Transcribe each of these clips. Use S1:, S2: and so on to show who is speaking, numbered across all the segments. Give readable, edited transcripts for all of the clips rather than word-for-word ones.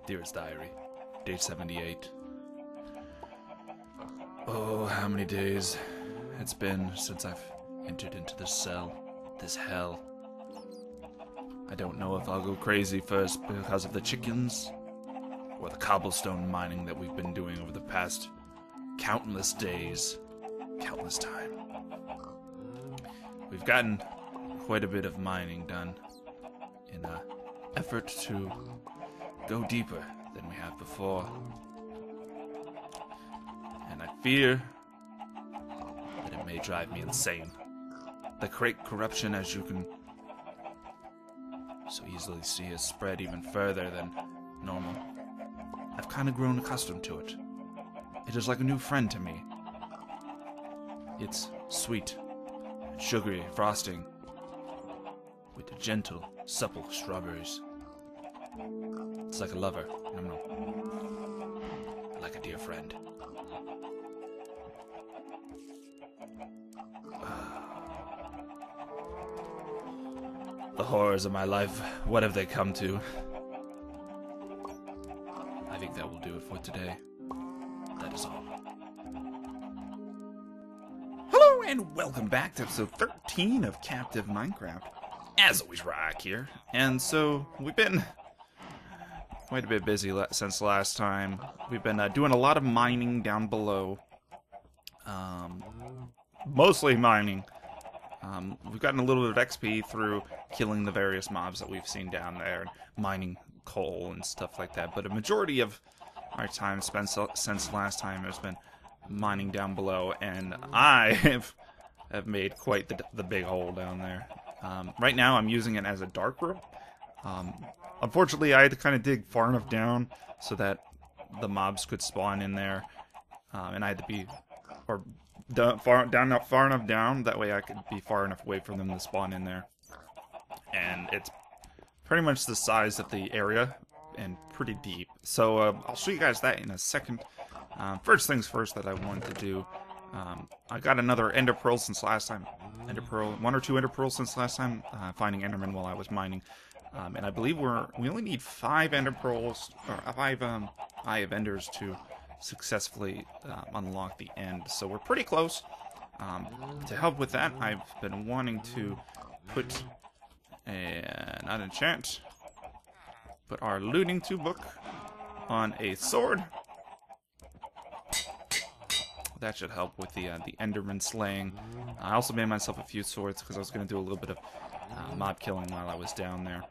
S1: Dearest Diary, day 78. Oh, how many days it's been since I've entered into this cell, this hell. I don't know if I'll go crazy first because of the chickens, or the cobblestone mining that we've been doing over the past countless days, countless time. We've gotten quite a bit of mining done in an effort to go deeper than we have before. And I fear that it may drive me insane. The great corruption, as you can so easily see, has spread even further than normal. I've kind of grown accustomed to it. It is like a new friend to me. It's sweet, sugary frosting, with the gentle, supple strawberries. It's like a lover, like a dear friend. The horrors of my life, what have they come to? I think that will do it for today. That is all. Hello and welcome back to episode 13 of Captive Minecraft. As always, Rock here. And so, we've been quite a bit busy since last time. We've been doing a lot of mining down below. Mostly mining. We've gotten a little bit of XP through killing the various mobs that we've seen down there, and mining coal and stuff like that. But a majority of our time spent since last time has been mining down below, and I have made quite the big hole down there. Right now I'm using it as a dark room. Unfortunately, I had to kind of dig far enough down so that the mobs could spawn in there, and I had to be far enough down, that way I could be far enough away from them to spawn in there. And it's pretty much the size of the area and pretty deep. So I'll show you guys that in a second. First things first that I wanted to do, I got another ender pearl since last time. One or two ender pearls since last time, finding enderman while I was mining. And I believe we only need 5 ender pearls, or 5 eye of enders to successfully unlock the end. So we're pretty close. To help with that, I've been wanting to put not enchant, but our looting 2 book on a sword. That should help with the enderman slaying. I also made myself a few swords because I was going to do a little bit of mob killing while I was down there.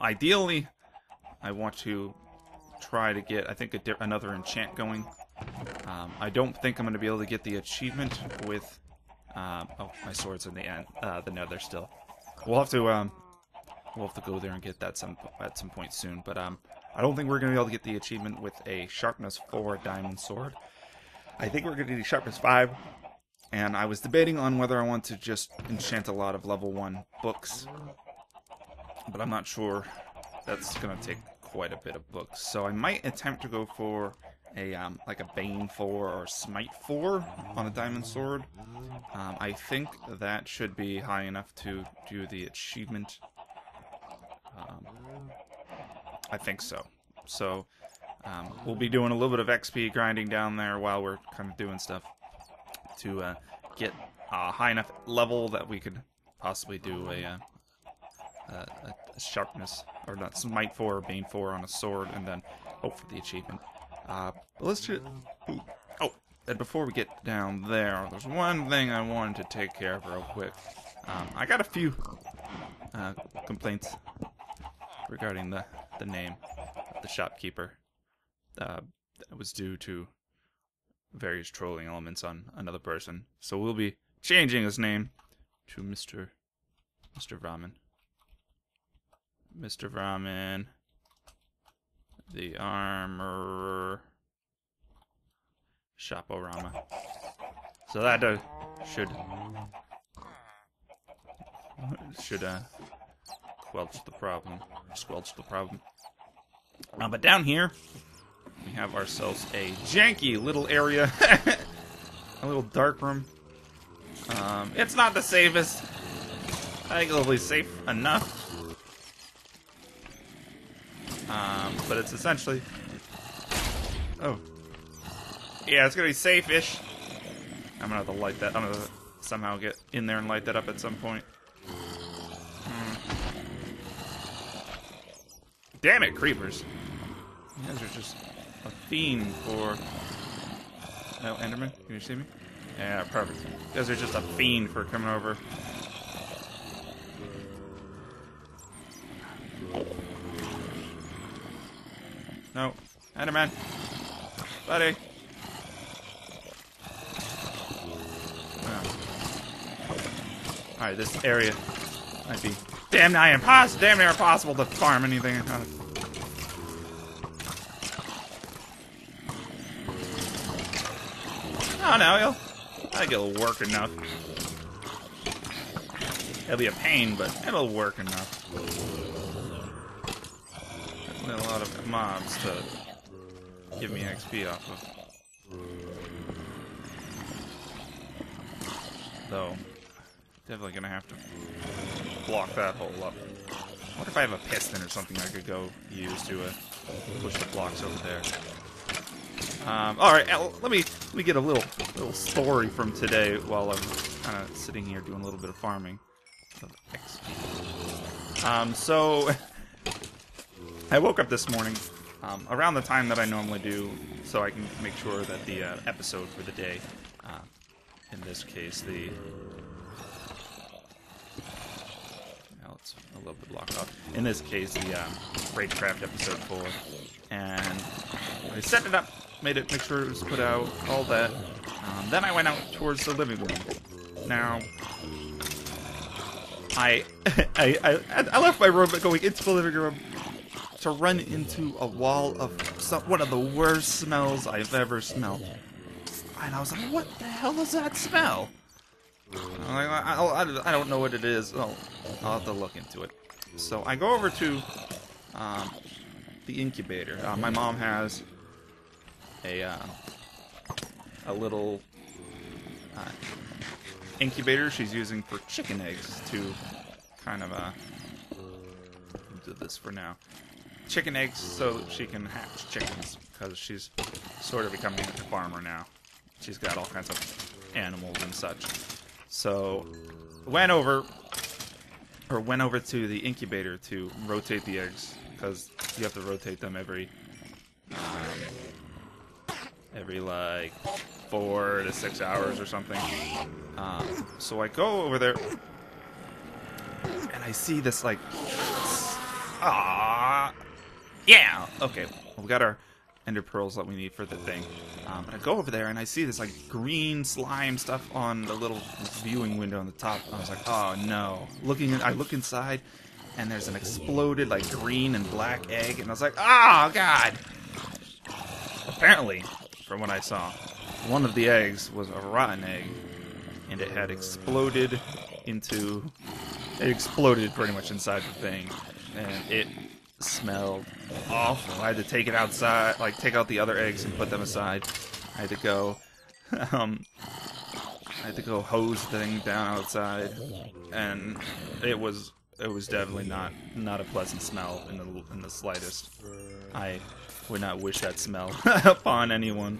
S1: Ideally, I want to try to get, I think, another enchant going. I don't think I'm going to be able to get the achievement with... oh, my sword's in the end, the nether still. We'll have to go there and get that at some point soon. But I don't think we're going to be able to get the achievement with a sharpness 4 diamond sword. I think we're going to do sharpness 5. And I was debating on whether I want to just enchant a lot of level 1 books. But I'm not sure. That's going to take quite a bit of books. So I might attempt to go for a like a Bane 4 or Smite 4 on a diamond sword. I think that should be high enough to do the achievement. I think so. So we'll be doing a little bit of XP grinding down there while we're kind of doing stuff to get a high enough level that we could possibly do a sharpness, or not, Smite 4 or Bane 4 on a sword, and then hope for the achievement. But let's just... Oh, and before we get down there, there's one thing I wanted to take care of real quick. I got a few complaints regarding the name of the shopkeeper. That was due to various trolling elements on another person. So we'll be changing his name to Mr. Ramen. Mr. Ramen, the armor, Shoporama. So that should squelch the problem. But down here, we have ourselves a janky little area, a little dark room. It's not the safest. I think it'll be safe enough. But it's essentially... Oh. Yeah, it's gonna be safe-ish. I'm gonna have to light that. I'm gonna somehow get in there and light that up at some point. Damn it, creepers. You guys are just a fiend for... No, Enderman? Can you see me? Yeah, perfect. You guys are just a fiend for coming over. No. Enderman. Buddy. Alright, this area might be damn near impossible to farm anything. Oh no, I think it'll work enough. It'll be a pain, but it'll work enough. Definitely a lot of mobs to give me XP off of. Though, definitely gonna have to block that hole up. I wonder if I have a piston or something I could go use to push the blocks over there. Alright, let me get a little story from today while I'm kind of sitting here doing a little bit of farming of XP. So I woke up this morning around the time that I normally do, so I can make sure that the episode for the day, in this case, it's a little bit blocked off. In this case, the Ragecraft episode 4, and I set it up. Make sure it was put out, all that. Then I went out towards the living room. Now, I left my room going into the living room to run into a wall of one of the worst smells I've ever smelled. And I was like, what the hell does that smell? I don't know what it is. I'll have to look into it. So I go over to the incubator. My mom has a little incubator she's using for chicken eggs to kind of do this for now. Chicken eggs so she can hatch chickens, because she's sort of becoming a farmer now. She's got all kinds of animals and such. So went over to the incubator to rotate the eggs, because you have to rotate them every like 4 to 6 hours or something. So I go over there and I see this like, yeah, okay, we got our ender pearls that we need for the thing. But I go over there and I see this like green slime stuff on the little viewing window on the top. I was like, oh no. I look inside and there's an exploded like green and black egg, and I was like, oh god. Apparently, from what I saw, one of the eggs was a rotten egg, and it had exploded pretty much inside the thing, and it smelled awful. I had to take it outside, like take out the other eggs and put them aside. I had to go hose the thing down outside, and it was definitely not a pleasant smell in the slightest. I would not wish that smell upon anyone.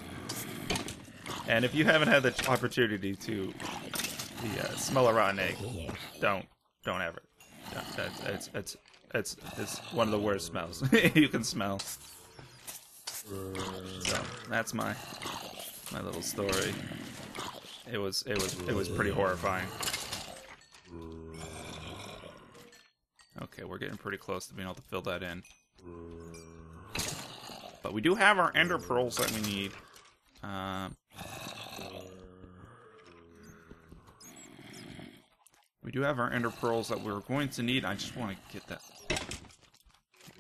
S1: And if you haven't had the opportunity to smell a rotten egg, don't ever. It's one of the worst smells you can smell. So that's my little story. It was pretty horrifying. Okay, we're getting pretty close to being able to fill that in. But we do have our ender pearls that we need. We do have our ender pearls that we're going to need. I just want to get that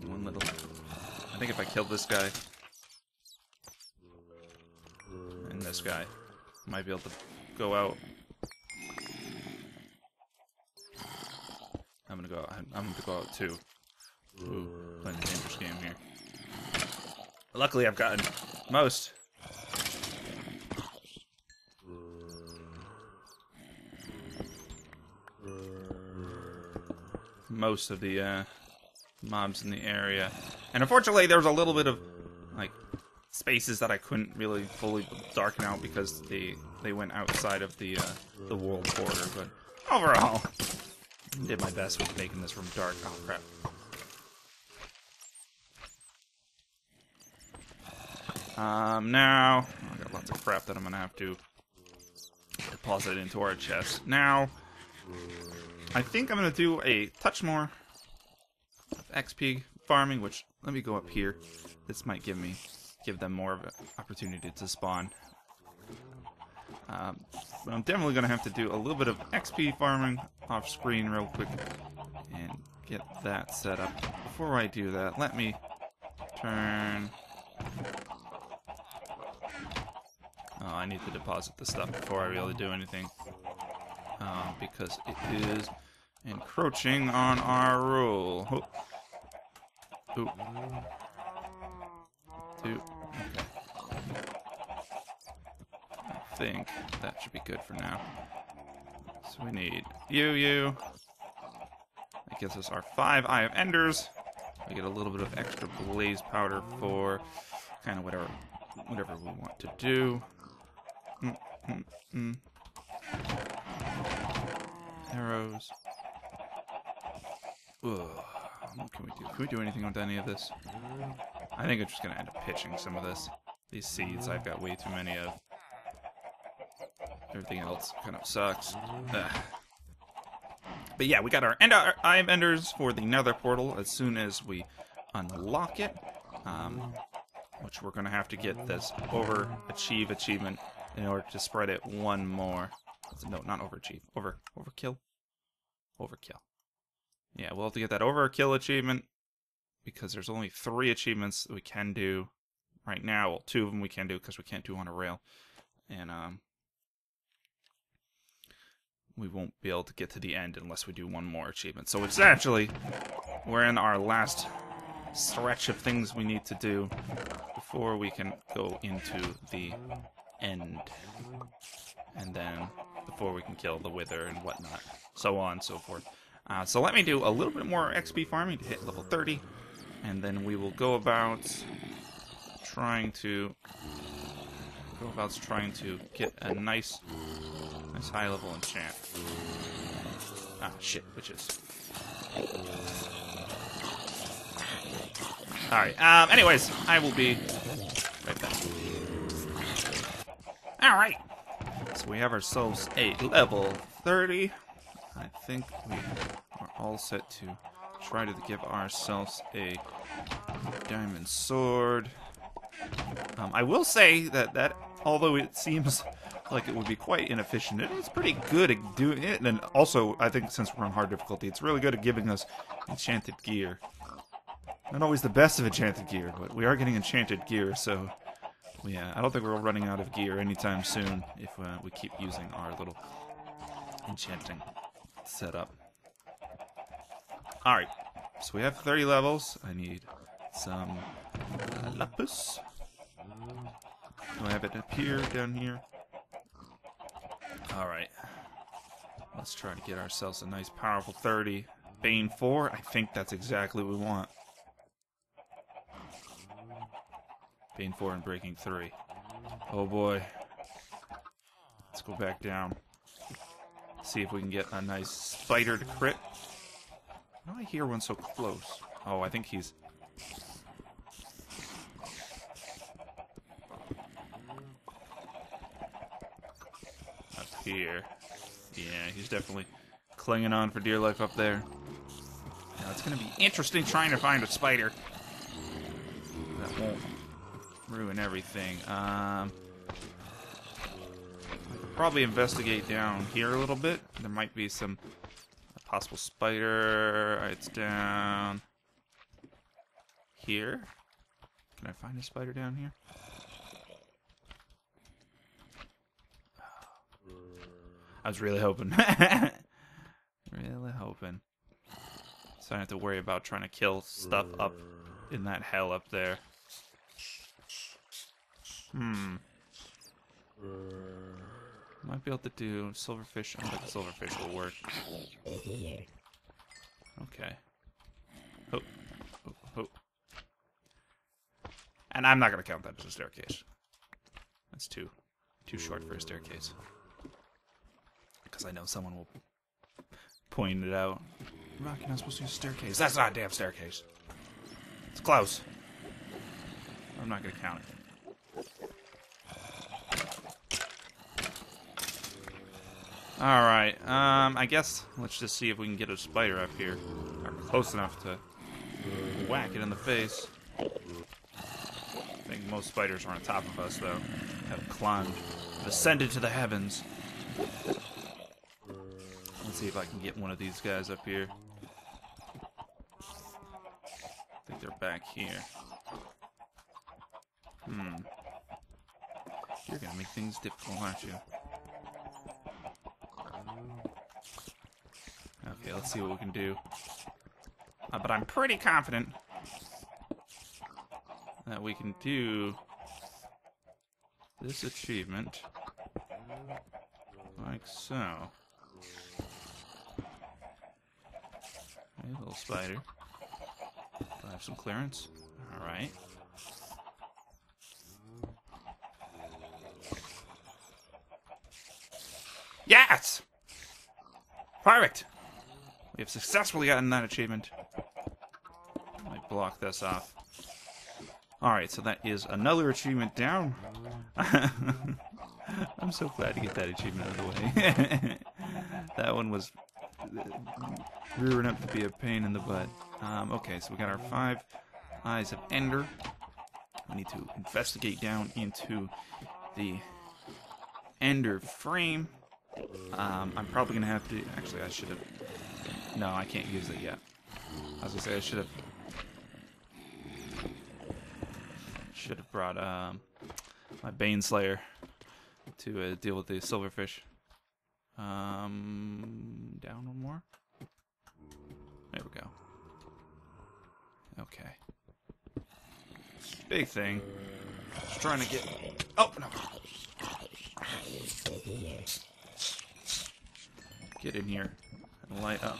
S1: one little... I think if I kill this guy and this guy, I might be able to go out. I'm gonna go out too. Ooh, playing a dangerous game here. Luckily, I've gotten most of the mobs in the area, And unfortunately, there was a little bit of, like, spaces that I couldn't really fully darken out because they went outside of the world border. But overall, did my best with making this room dark. Oh, crap. Now, I got lots of crap that I'm gonna have to deposit into our chest. Now, I think I'm gonna do a touch more of XP farming, which, let me go up here. This might give them more of an opportunity to spawn. But I'm definitely gonna have to do a little bit of XP farming off screen real quick and get that set up. Before I do that, let me turn... Oh, I need to deposit the stuff before I really do anything. Because it is encroaching on our rule. Oh. Ooh. Two. Okay. I think that should be good for now. So we need you. That gives us our 5 Eye of Enders. We get a little bit of extra blaze powder for kind of whatever we want to do. Arrows. Ugh. What can we do? Can we do anything with any of this? I think I'm just gonna end up pitching some of this. These seeds I've got way too many of. Everything else kind of sucks. Ugh. But yeah, we got our Eye of Enders for the Nether portal as soon as we unlock it. Which we're gonna have to get this overachieve achievement in order to spread it one more. No, not overachieve. Overkill? Overkill. Yeah, we'll have to get that overkill achievement because there's only 3 achievements that we can do right now. Well, 2 of them we can do because we can't do on a rail. And, we won't be able to get to the end unless we do one more achievement. So it's actually, we're in our last stretch of things we need to do before we can go into the end. And then before we can kill the Wither and whatnot. So on and so forth. So let me do a little bit more XP farming to hit level 30. And then we will go about trying to get a nice high level enchant. Ah, shit, witches. Alright, anyways, I will be right back. Alright, so we have ourselves a level 30. I think we are all set to try to give ourselves a diamond sword. I will say that although it seems like it would be quite inefficient, it is pretty good at doing it. And also, I think since we're on hard difficulty, it's really good at giving us enchanted gear. Not always the best of enchanted gear, but we are getting enchanted gear, so I don't think we're running out of gear anytime soon if we keep using our little enchanting setup. Alright, so we have 30 levels. I need some lapis. Do I have it up here, down here? Alright. Let's try to get ourselves a nice powerful 30. Bane 4, I think that's exactly what we want. Bane 4 and Breaking 3. Oh boy. Let's go back down. See if we can get a nice spider to crit. How do I hear one so close? Oh, I think he's... up here. Yeah, he's definitely clinging on for dear life up there. Now, it's going to be interesting trying to find a spider that won't ruin everything. I could probably investigate down here a little bit. There might be some possible spider. It's down here. Can I find a spider down here? I was really hoping. Really hoping. So I don't have to worry about trying to kill stuff up in that hell up there. Might be able to do silverfish. I don't think the silverfish will work. Okay. Oh. Oh. Oh. And I'm not going to count that as a staircase. That's too short for a staircase. Because I know someone will point it out. Rock, you're not supposed to use a staircase. That's not a damn staircase. It's close. I'm not going to count it. Alright, I guess let's just see if we can get a spider up here. Or close enough to whack it in the face. I think most spiders are on top of us, though. Have climbed, have ascended to the heavens. Let's see if I can get one of these guys up here. I think they're back here. You're gonna make things difficult, aren't you? Okay, let's see what we can do. But I'm pretty confident that we can do this achievement like so. Hey, little spider. Do I have some clearance? Alright. Yes! Perfect! We have successfully gotten that achievement. Let me block this off. Alright, so that is another achievement down. I'm so glad to get that achievement out of the way. That one was rearing up to be a pain in the butt. Okay, so we got our 5 eyes of Ender. We need to investigate down into the Ender frame. I'm probably gonna have to. Actually, I should have. No, I can't use it yet. I was gonna say I should have brought my Baneslayer to deal with the silverfish. Down one more. There we go. Okay. Big thing. Just trying to get. Oh no. Get in here and light up.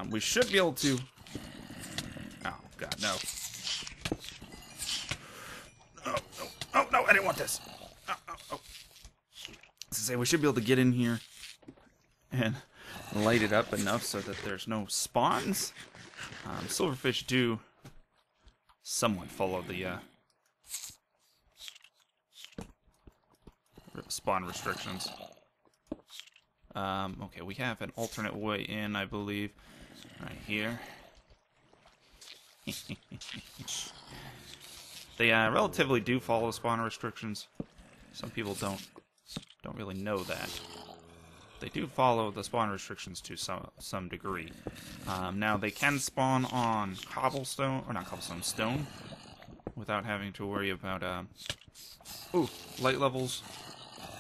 S1: We should be able to. Oh God, no! Oh no! I didn't want this. Oh. To say we should be able to get in here and light it up enough so that there's no spawns. Silverfish do somewhat follow the spawn restrictions. Okay, we have an alternate way in, I believe, right here. They relatively do follow spawn restrictions. Some people don't really know that. They do follow the spawn restrictions to some degree. Now they can spawn on cobblestone, or not cobblestone, stone, without having to worry about light levels.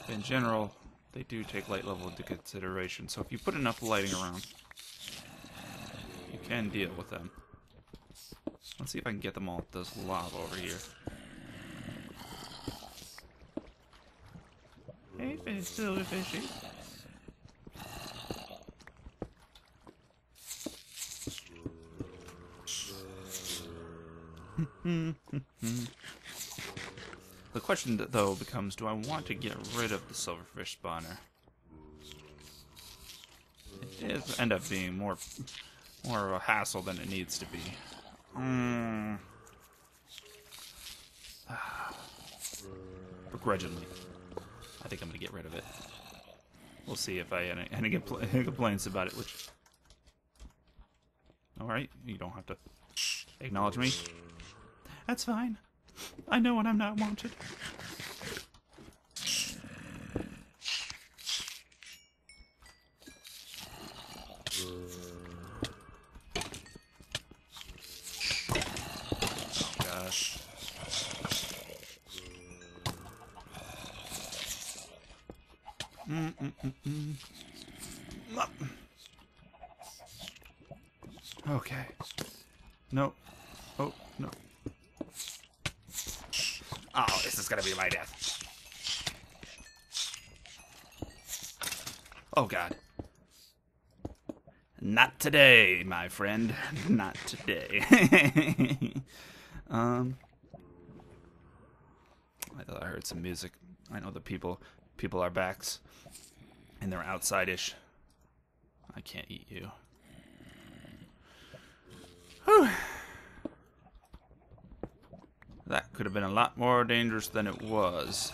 S1: In general, they do take light level into consideration. So if you put enough lighting around, you can deal with them. Let's see if I can get them all with this lava over here. Hey, fish, silverfishy. The question, though, becomes, do I want to get rid of the silverfish spawner? It does end up being more of a hassle than it needs to be. Begrudgingly. I think I'm going to get rid of it. We'll see if I have any complaints about it, which... Alright, you don't have to acknowledge me. That's fine. I know when I'm not wanted. Oh gosh. Okay. No. Oh, no. Oh, this is gonna be my death. Oh, God. Not today, my friend. Not today. I thought I heard some music. I know the people are backs, and they're outside-ish. I can't eat you. Whew. That could have been a lot more dangerous than it was.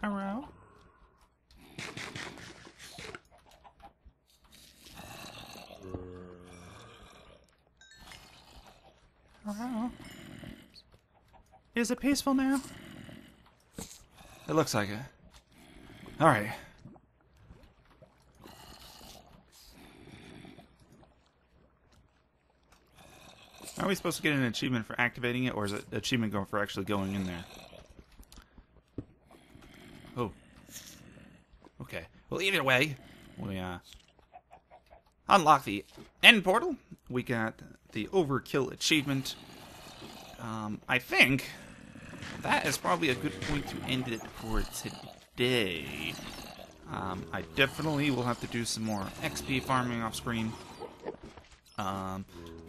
S1: Hello? Hello? Is it peaceful now? It looks like it. Alright. Are we supposed to get an achievement for activating it, or is it an achievement for actually going in there? Oh. Okay. Well, either way, we unlock the end portal. We got the overkill achievement. I think that is probably a good point to end it for today. I definitely will have to do some more XP farming off screen.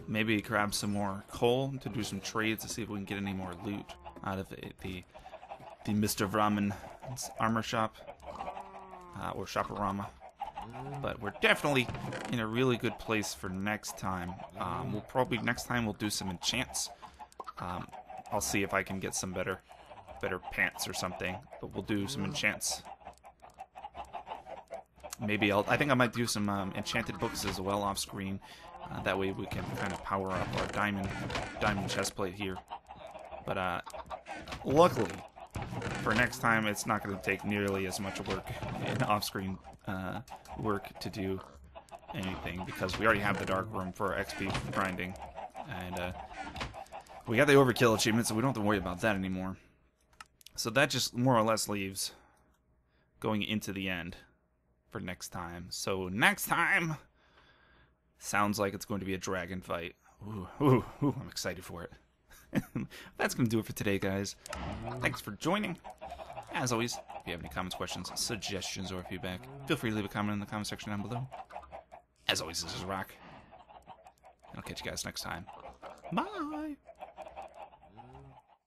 S1: Maybe grab some more coal to do some trades to see if we can get any more loot out of the Mr. Vramen's armor shop, or Shoporama. But we're definitely in a really good place for next time. Next time we'll do some enchants. I'll see if I can get some better pants or something. But we'll do some enchants. Maybe I think I might do some enchanted books as well off screen. That way we can kind of power up our diamond chestplate here. But luckily, for next time, it's not going to take nearly as much work in off-screen work to do anything, because we already have the dark room for our XP grinding, and we got the overkill achievement, so we don't have to worry about that anymore. So that just more or less leaves going into the end for next time. So next time sounds like it's going to be a dragon fight. Ooh, I'm excited for it. That's going to do it for today, guys. Thanks for joining. As always, if you have any comments, questions, suggestions, or feedback, feel free to leave a comment in the comment section down below. As always, this is Rock. And I'll catch you guys next time. Bye!